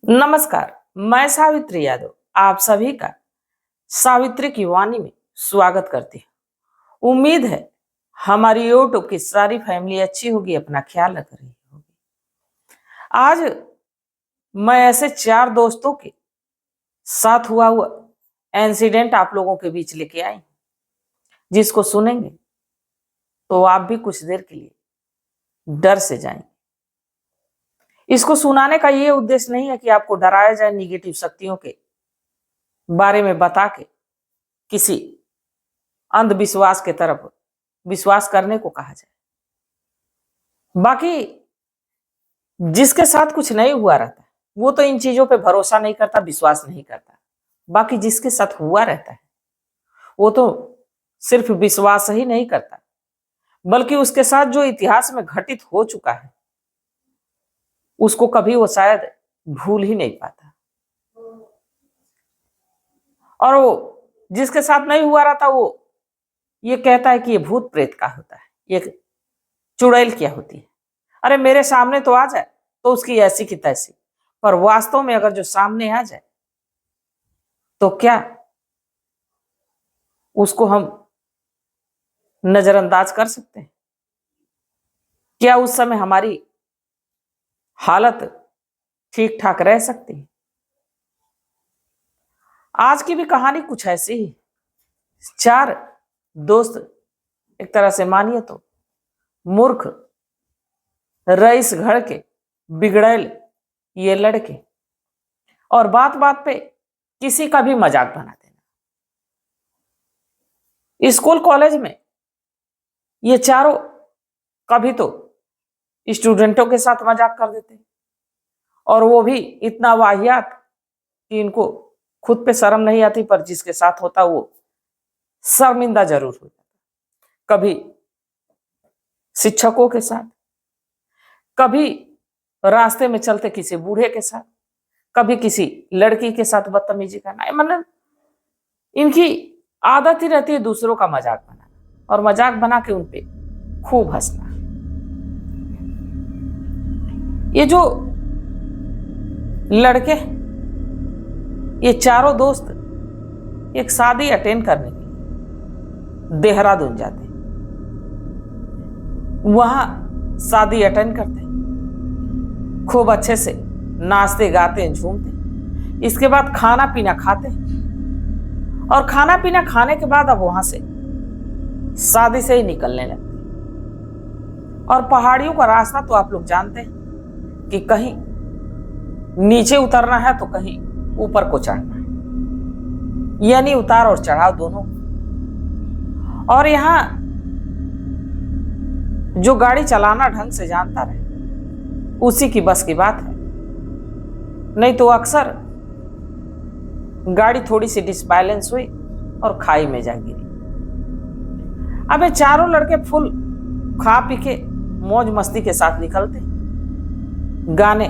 नमस्कार। मैं सावित्री यादव आप सभी का सावित्री की वाणी में स्वागत करती हूँ। उम्मीद है हमारी यूट्यूब की सारी फैमिली अच्छी होगी, अपना ख्याल रख रही होगी। आज मैं ऐसे चार दोस्तों के साथ हुआ इंसिडेंट आप लोगों के बीच लेके आई, जिसको सुनेंगे तो आप भी कुछ देर के लिए डर से जाएंगे। इसको सुनाने का ये उद्देश्य नहीं है कि आपको डराया जाए, निगेटिव शक्तियों के बारे में बता के किसी अंधविश्वास के तरफ विश्वास करने को कहा जाए। बाकी जिसके साथ कुछ नहीं हुआ रहता है वो तो इन चीजों पे भरोसा नहीं करता, विश्वास नहीं करता। बाकी जिसके साथ हुआ रहता है वो तो सिर्फ विश्वास ही नहीं करता, बल्कि उसके साथ जो इतिहास में घटित हो चुका है उसको कभी वो शायद भूल ही नहीं पाता। और वो जिसके साथ नहीं हुआ रहता वो ये कहता है कि ये भूत प्रेत का होता है, ये चुड़ैल क्या होती है, अरे मेरे सामने तो आ जाए तो उसकी ऐसी की तैसी। पर वास्तव में अगर जो सामने आ जाए तो क्या उसको हम नजरअंदाज कर सकते हैं? क्या उस समय हमारी हालत ठीक ठाक रह सकती है? आज की भी कहानी कुछ ऐसी ही। चार दोस्त, एक तरह से मानिए तो मूर्ख रईस घर के बिगड़ैल ये लड़के, और बात बात पे किसी का भी मजाक बना देना। स्कूल कॉलेज में ये चारों कभी तो स्टूडेंटों के साथ मजाक कर देते, और वो भी इतना वाहियात कि इनको खुद पे शर्म नहीं आती, पर जिसके साथ होता वो शर्मिंदा जरूर हो जाता। कभी शिक्षकों के साथ, कभी रास्ते में चलते किसी बूढ़े के साथ, कभी किसी लड़की के साथ बदतमीजी करना। मतलब इनकी आदत ही रहती है दूसरों का मजाक बनाना, और मजाक बना के उनपे खूब हंसना। ये जो लड़के, ये चारों दोस्त एक शादी अटेंड करने के लिए देहरादून जाते हैं। वहां शादी अटेंड करते हैं, खूब अच्छे से नाचते गाते झूमते, इसके बाद खाना पीना खाते हैं, और खाना पीना खाने के बाद अब वहां से शादी से ही निकलने लगते। और पहाड़ियों का रास्ता तो आप लोग जानते हैं कि कहीं नीचे उतरना है तो कहीं ऊपर को चढ़ना है, यानी उतार और चढ़ाव दोनों। और यहां जो गाड़ी चलाना ढंग से जानता रहे उसी की बस की बात है, नहीं तो अक्सर गाड़ी थोड़ी सी डिसबैलेंस हुई और खाई में जा गिरी। अब ये चारों लड़के फुल खा पी के मौज मस्ती के साथ निकलते, गाने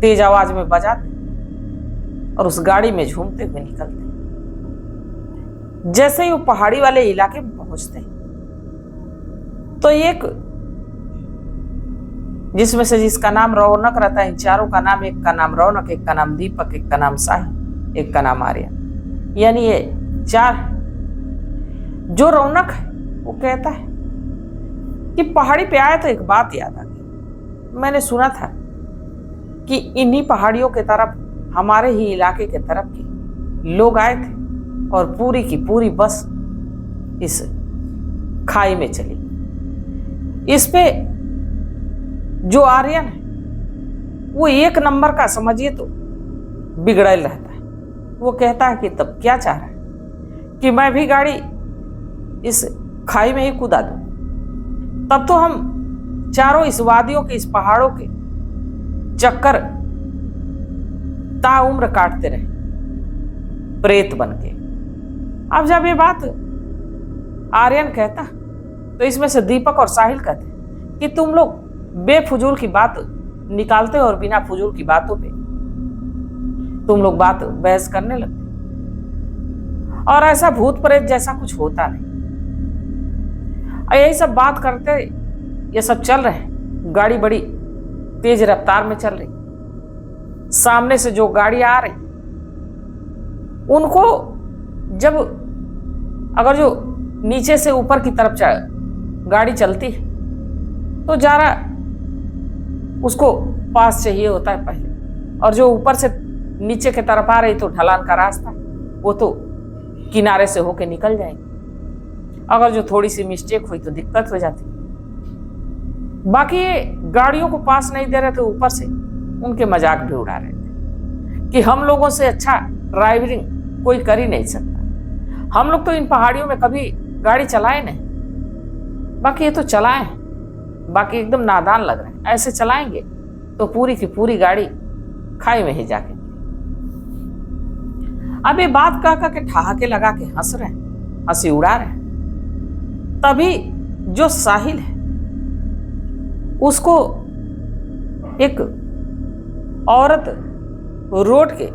तेज आवाज में बजाते और उस गाड़ी में झूमते हुए निकलते। जैसे ही वो पहाड़ी वाले इलाके में पहुंचते तो एक जिसमें से जिसका नाम रौनक रहता है, इन चारों का नाम, एक का नाम रौनक, एक का नाम दीपक, एक का नाम साहिल, एक का नाम आर्यन, यानी ये चार। जो रौनक है वो कहता है कि पहाड़ी पे आया तो एक बात याद आ गई, मैंने सुना था कि इन्हीं पहाड़ियों के तरफ, हमारे ही इलाके के तरफ के लोग आए थे और पूरी की पूरी बस इस खाई में चली। इस पे जो आर्यन है वो एक नंबर का, समझिए तो बिगड़ैल रहता है। वो कहता है कि तब क्या चाह रहा है कि मैं भी गाड़ी इस खाई में ही कूदा दूं, तब तो हम चारों इस वादियों के, इस पहाड़ों के चक्कर ताउम्र काटते रहे प्रेत बनके। अब जब ये बात आर्यन कहता तो इसमें से दीपक और साहिल कहते कि तुम लोग बेफुजूल की बात निकालते हो और बिना फुजूल की बातों पे तुम लोग बात बहस करने लगते, और ऐसा भूत प्रेत जैसा कुछ होता नहीं। यही सब बात करते ये सब चल रहे हैं, गाड़ी बड़ी तेज रफ्तार में चल रही, सामने से जो गाड़ी आ रही, उनको जब अगर जो नीचे से ऊपर की तरफ गाड़ी चलती है तो जरा उसको पास चाहिए होता है पहले, और जो ऊपर से नीचे की तरफ आ रही तो ढलान का रास्ता, वो तो किनारे से होके निकल जाएगी। अगर जो थोड़ी सी मिस्टेक हुई तो दिक्कत हो जाती। बाकी ये गाड़ियों को पास नहीं दे रहे थे, ऊपर से उनके मजाक भी उड़ा रहे थे कि हम लोगों से अच्छा ड्राइविंग कोई कर ही नहीं सकता, हम लोग तो इन पहाड़ियों में कभी गाड़ी चलाए नहीं। बाकी ये तो चलाए हैं, बाकी एकदम नादान लग रहे हैं, ऐसे चलाएंगे तो पूरी की पूरी गाड़ी खाई में ही जाके। अब ये बात कह के ठहाके लगा के हंस रहे हैं, हंसी उड़ा रहे हैं। तभी जो साहिल है उसको एक औरत रोड के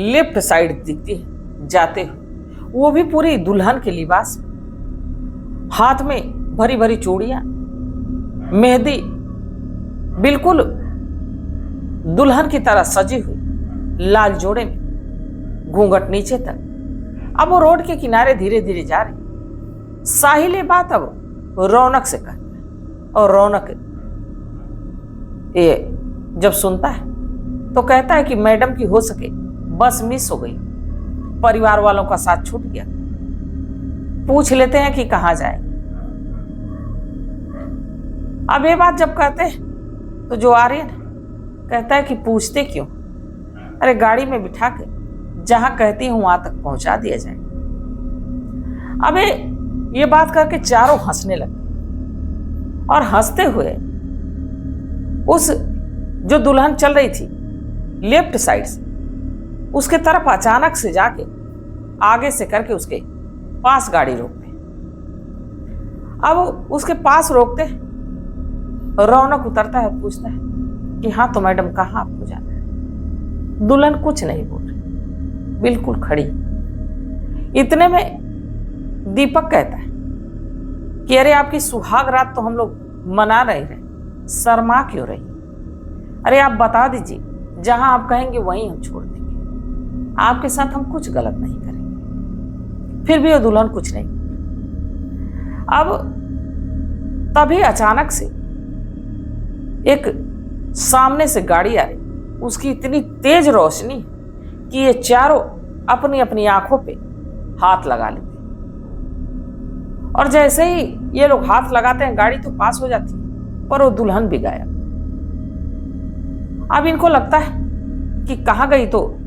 लेफ्ट साइड दिखती है जाते हुए, वो भी पूरी दुल्हन के लिबास में, हाथ में भरी भरी चूड़ियां, मेहंदी, बिल्कुल दुल्हन की तरह सजी हुई, लाल जोड़े में, घूंघट नीचे तक। अब वो रोड के किनारे धीरे धीरे जा रही। साहिल ये बात अब रौनक से कहता है, और रौनक ये जब सुनता है तो कहता है कि मैडम की हो सके बस मिस हो गई, परिवार वालों का साथ छूट गया, पूछ लेते हैं कि कहाँ जाए। अब ये बात जब कहते हैं तो जो आर्यन कहता है कि पूछते क्यों, अरे गाड़ी में बिठा के जहां कहती हूं वहां तक पहुंचा दिया जाए। अबे ये बात करके चारों हंसने लगे, और हंसते हुए उस जो दुल्हन चल रही थी लेफ्ट साइड से, उसके तरफ अचानक से जाके आगे से करके उसके पास गाड़ी रोकते। अब उसके पास रोकते रौनक उतरता है, पूछता है कि हाँ तो मैडम कहाँ आपको जाना है। दुल्हन कुछ नहीं बोल रही, बिल्कुल खड़ी। इतने में दीपक कहता है कि अरे आपकी सुहाग रात तो हम लोग मना नहीं रहे, शर्मा क्यों रही? अरे आप बता दीजिए, जहां आप कहेंगे वहीं हम छोड़ देंगे, आपके साथ हम कुछ गलत नहीं करेंगे। फिर भी वो दुल्हन कुछ नहीं। अब तभी अचानक से एक सामने से गाड़ी आ रही, उसकी इतनी तेज रोशनी कि ये चारों अपनी अपनी आंखों पे हाथ लगा लेते हैं, और जैसे ही ये लोग हाथ लगाते हैं गाड़ी तो पास हो जाती है, पर वो दुल्हन भी गायब। अब इनको लगता है कि कहाँ गई, तो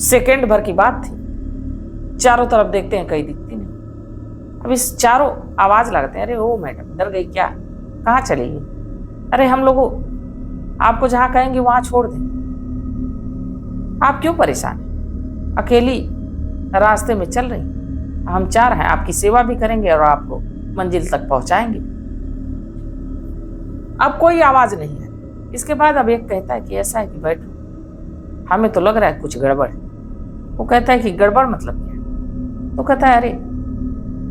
सेकेंड भर की बात थी। चारों तरफ देखते हैं, कहीं दिखती नहीं। अब इस चारों आवाज लगाते हैं, अरे ओ मैडम डर गई क्या, कहाँ चली गई? अरे हम लोगों आपको जहां कहेंगे वहां छोड़ देंगे, आप क्यों परेशान हैं? अकेली रास्ते में चल रही, हम चार हैं, आपकी सेवा भी करेंगे और आपको मंजिल तक पहुंचाएंगे। अब कोई आवाज नहीं है। इसके बाद अब एक कहता है कि ऐसा है कि बैठो, हमें तो लग रहा है कुछ गड़बड़ है। वो कहता है कि गड़बड़ मतलब क्या? तो कहता है अरे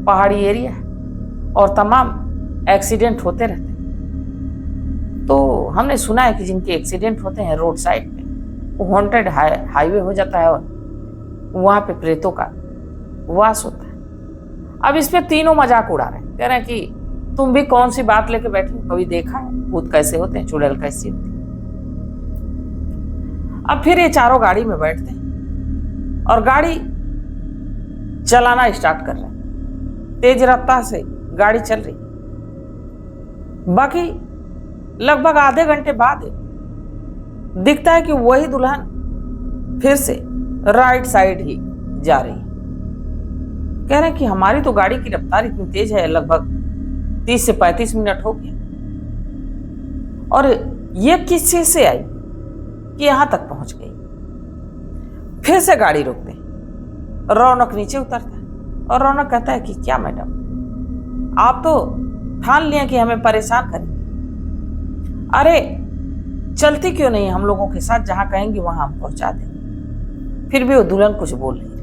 पहाड़ी एरिया है और तमाम एक्सीडेंट होते रहते हैं, तो हमने सुना है कि जिनके एक्सीडेंट होते हैं रोड साइड पे, वो हॉन्टेड हाईवे हो जाता है और वहां पे प्रेतों का वास होता है। अब इस पे तीनों मजाक उड़ा रहे हैं, कह रहे हैं कि तुम भी कौन सी बात लेके बैठे हो, कभी देखा है भूत कैसे होते हैं, चुड़ैल कैसी होती है? अब फिर ये चारों गाड़ी में बैठते हैं और गाड़ी चलाना स्टार्ट कर रहे हैं। तेज रफ्तार से गाड़ी चल रही। बाकी लगभग आधे घंटे बाद दिखता है कि वही दुल्हन फिर से राइट साइड ही जा रही है। कह रहे हैं कि हमारी तो गाड़ी की रफ्तार इतनी तेज है, लगभग 30 से 35 मिनट हो गया, और ये किस चीज से आई कि यहां तक पहुंच गई। फिर से गाड़ी रोकते हैं, रौनक नीचे उतरता है और रौनक कहता है कि क्या मैडम, आप तो ठान लिया कि हमें परेशान करेंगे, अरे चलती क्यों नहीं हम लोगों के साथ, जहां कहेंगे वहां हम पहुंचा देंगे। फिर भी वो दुल्हन कुछ बोल नहीं रही।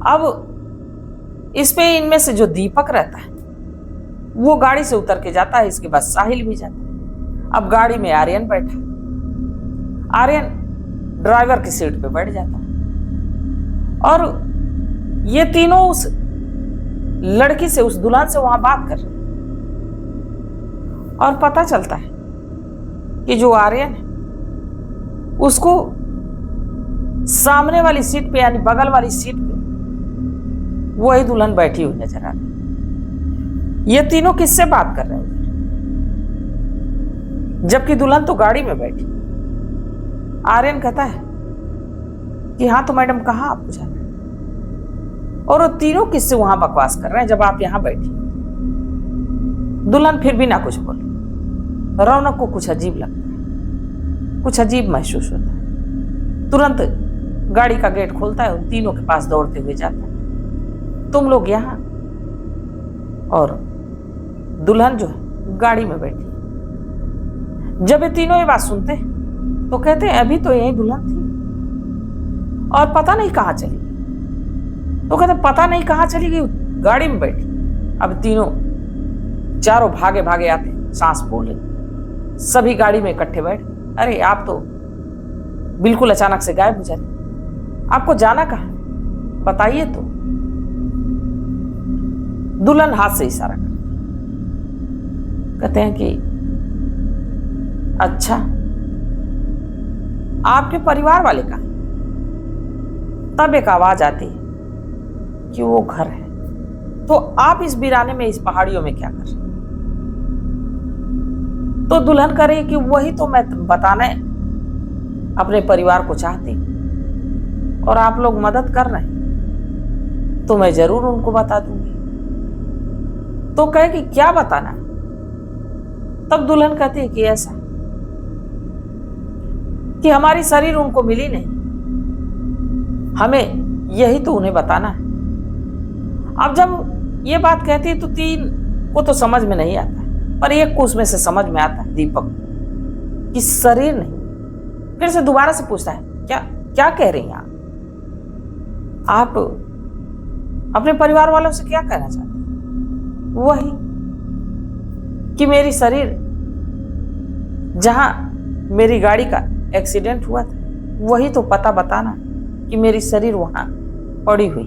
अब इस पे इनमें से जो दीपक रहता है वो गाड़ी से उतर के जाता है, इसके बाद साहिल भी जाता है। अब गाड़ी में आर्यन बैठा। आर्यन ड्राइवर की सीट पे बैठ जाता है और ये तीनों उस लड़की से, उस दुल्हन से वहां बात कर रहे हैं। और पता चलता है कि जो आर्यन है उसको सामने वाली सीट पे यानी बगल वाली सीट पे वही दुल्हन बैठी हुई नजर आ रही। ये तीनों किससे बात कर रहे हैं जबकि दुल्हन तो गाड़ी में बैठी। आर्यन कहता है कि हाँ तो मैडम कहाँ आपको जाना है? और वो तीनों किससे वहां बकवास कर रहे हैं जब आप यहां बैठी? दुल्हन फिर भी ना कुछ बोले। रौनक को कुछ अजीब लगता है, कुछ अजीब महसूस होता है। तुरंत गाड़ी का गेट खोलता है, उन तीनों के पास दौड़ते हुए जाता है। तुम लोग यहां? और दुल्हन जो है गाड़ी में बैठी। जब ये तीनों ये बात सुनते हैं तो कहते हैं अभी तो यही दुल्हन थी और पता नहीं कहां चली गई। तो कहते पता नहीं कहां चली गई, गाड़ी में बैठी। अब तीनों चारों भागे भागे आते, सांस फूल ले, सभी गाड़ी में इकट्ठे बैठ। अरे आप तो बिल्कुल अचानक से गायब हो जाते, आपको जाना कहां है? बताइए तो। दुल्हन हाथ से इशारा करती, कहते हैं कि अच्छा आपके परिवार वाले कहां? तब एक आवाज आती है कि वो घर है। तो आप इस वीराने में, इस पहाड़ियों में क्या कर रहे? तो दुल्हन कह रही कि वही तो मैं बताना है, अपने परिवार को चाहती और आप लोग मदद कर रहे हैं तो मैं जरूर उनको बता दूंगी। तो कहे कि क्या बताना? तब दुल्हन कहती है कि ऐसा कि हमारी शरीर उनको मिली नहीं, हमें यही तो उन्हें बताना है। अब जब ये बात कहती है तो तीन को तो समझ में नहीं आता, पर एक को उसमें से समझ में आता है, दीपक, कि शरीर नहीं। फिर से दोबारा से पूछता है क्या क्या कह रही हैं आप अपने परिवार वालों से क्या कहना चाहते हैं? वही कि मेरी शरीर जहां मेरी गाड़ी का एक्सीडेंट हुआ था वही तो पता बताना कि मेरी शरीर वहां पड़ी हुई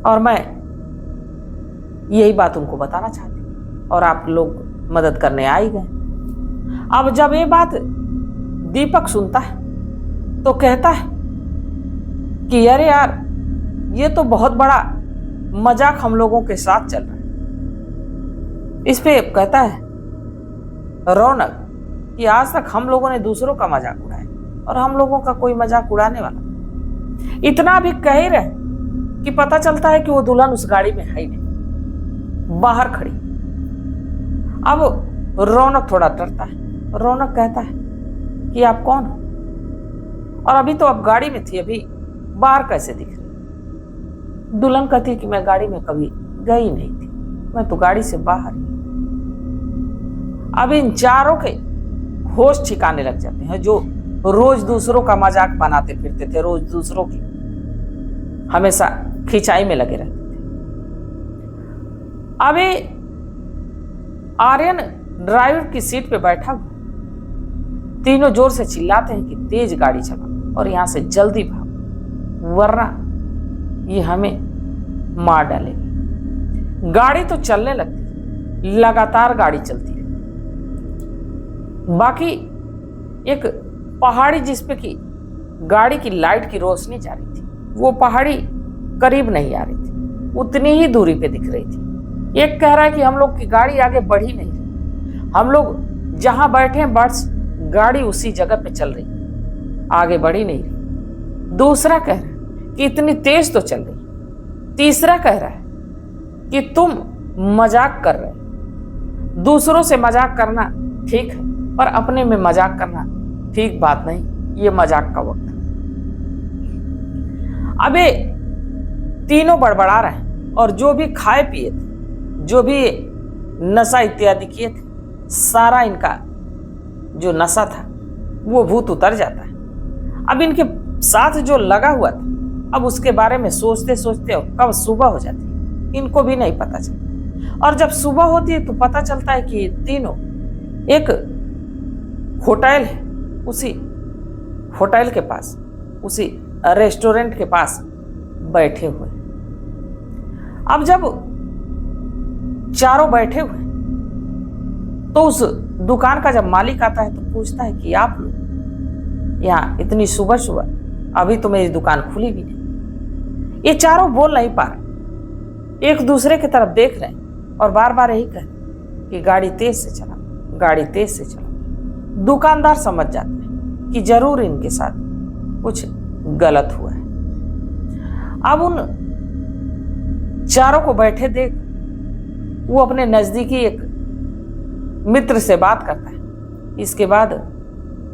और मैं यही बात उनको बताना चाहती हूं और आप लोग मदद करने आ ही गए। अब जब ये बात दीपक सुनता है तो कहता है कि अरे यार ये तो बहुत बड़ा मजाक हम लोगों के साथ चल रहा है। इस पे कहता है रौनक कि आज तक हम लोगों ने दूसरों का मजाक उड़ाया और हम लोगों का कोई मजाक उड़ाने वाला। इतना भी कह ही रहे कि पता चलता है कि वो दुल्हन उस गाड़ी में है ही नहीं, बाहर खड़ी। अब रौनक थोड़ा डरता है। रौनक कहता है कि आप कौन हो और अभी तो आप गाड़ी में थी, अभी बाहर कैसे दिख रही? दुल्हन कहती है कि मैं गाड़ी में कभी गई नहीं थी, मैं तो गाड़ी से बाहर ही। अब इन चारों के होश ठिकाने लग जाते हैं, जो रोज दूसरों का मजाक बनाते फिरते थे, रोज दूसरों की हमेशा खिंचाई में लगे रहते थे। अभी आर्यन ड्राइवर की सीट पे बैठा हुआ, तीनों जोर से चिल्लाते हैं कि तेज गाड़ी चला और यहां से जल्दी भाग वरना ये हमें मार डालेगी। गाड़ी तो चलने लगती, लगातार गाड़ी चलती है। बाकी एक पहाड़ी जिसपे की गाड़ी की लाइट की रोशनी जा रही थी, वो पहाड़ी करीब नहीं आ रही थी, उतनी ही दूरी पे दिख रही थी। एक कह रहा है कि हम लोग की गाड़ी आगे बढ़ ही नहीं रही, हम लोग जहां बैठे हैं बस गाड़ी उसी जगह पे चल रही, आगे बढ़ ही नहीं रही। दूसरा कह रहा है कि इतनी तेज तो चल रही। तीसरा कह रहा है कि तुम मजाक कर रहे हो। दूसरों से मजाक करना ठीक है पर अपने में मजाक करना ठीक बात नहीं, ये मजाक का वक्त है। अबे तीनों बड़बड़ा रहे हैं और जो भी खाए पिए थे, जो भी नशा इत्यादि किए थे, सारा इनका जो नशा था वो भूत उतर जाता है। अब इनके साथ जो लगा हुआ था, अब उसके बारे में सोचते सोचते कब सुबह हो जाती है इनको भी नहीं पता चलता। और जब सुबह होती है तो पता चलता है कि तीनों एक होटल है उसी होटल के पास, उसी रेस्टोरेंट के पास बैठे हुए। अब जब चारों बैठे हुए तो उस दुकान का जब मालिक आता है तो पूछता है कि आप लोग यहाँ इतनी सुबह सुबह, अभी तो मेरी दुकान खुली भी नहीं। ये चारों बोल नहीं पा रहे, एक दूसरे की तरफ देख रहे हैं और बार बार यही कह रहे हैं कि गाड़ी तेज से चला, गाड़ी तेज से चला। दुकानदार समझ जाते हैं कि जरूर इनके साथ कुछ गलत हुआ है। अब उन चारों को बैठे देख वो अपने नजदीकी एक मित्र से बात करता है। इसके बाद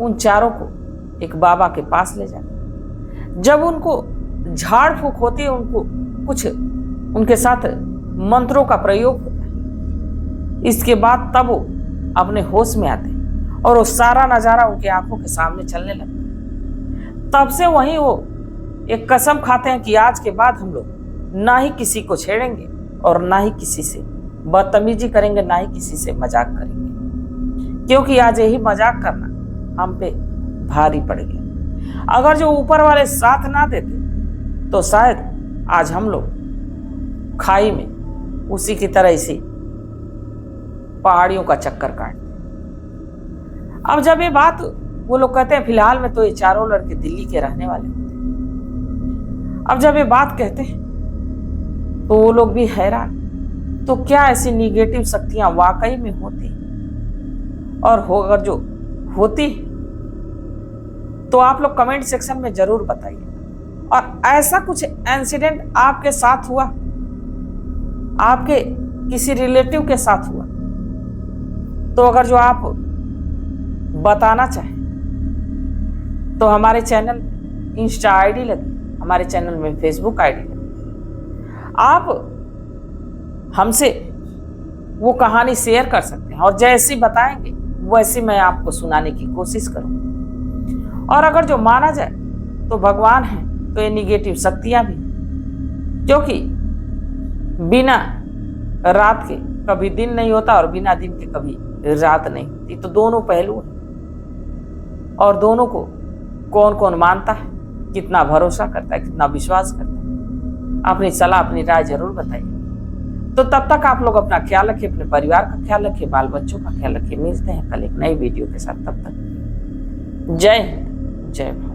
उन चारों को एक बाबा के पास ले जाता है। जब उनको झाड़ फूक होती है, उनको कुछ उनके साथ मंत्रों का प्रयोग होता है। इसके बाद तब वो अपने होश में आते हैं और वो सारा नजारा उनके आंखों के सामने चलने लगता है। तब से वहीं वो एक कसम खाते हैं कि आज के बाद हम लोग ना ही किसी को छेड़ेंगे और ना ही किसी से बदतमीजी करेंगे, ना ही किसी से मजाक करेंगे, क्योंकि आज यही मजाक करना हम पे भारी पड़ गया। अगर जो ऊपर वाले साथ ना देते तो शायद आज हम लोग खाई में उसी की तरह इसी पहाड़ियों का चक्कर काटते। अब जब ये बात वो लोग कहते हैं, फिलहाल में तो ये चारों लड़के दिल्ली के रहने वाले होते हैं। अब जब ये बात कहते हैं तो वो लोग भी हैरान, तो क्या ऐसी निगेटिव शक्तियां वाकई में होती, और हो अगर जो होती तो आप लोग कमेंट सेक्शन में जरूर बताइए। और ऐसा कुछ इंसिडेंट आपके साथ हुआ, आपके किसी रिलेटिव के साथ हुआ, तो अगर जो आप बताना चाहें तो हमारे चैनल इंस्टा आईडी लगी, हमारे चैनल में फेसबुक आईडी लगी, आप हमसे वो कहानी शेयर कर सकते हैं और जैसी बताएंगे वैसी मैं आपको सुनाने की कोशिश करूंगी। और अगर जो माना जाए तो भगवान है तो ये निगेटिव शक्तियां भी, क्योंकि बिना रात के कभी दिन नहीं होता और बिना दिन के कभी रात नहीं होती। तो दोनों पहलू हैं और दोनों को कौन कौन मानता है, कितना भरोसा करता है, कितना विश्वास करता है, अपनी सलाह अपनी राय जरूर बताइए। तो तब तक आप लोग अपना ख्याल रखिए, अपने परिवार का ख्याल रखिए, बाल बच्चों का ख्याल रखिए। मिलते हैं कल एक नई वीडियो के साथ, तब तक जय हिंद, जय भारत।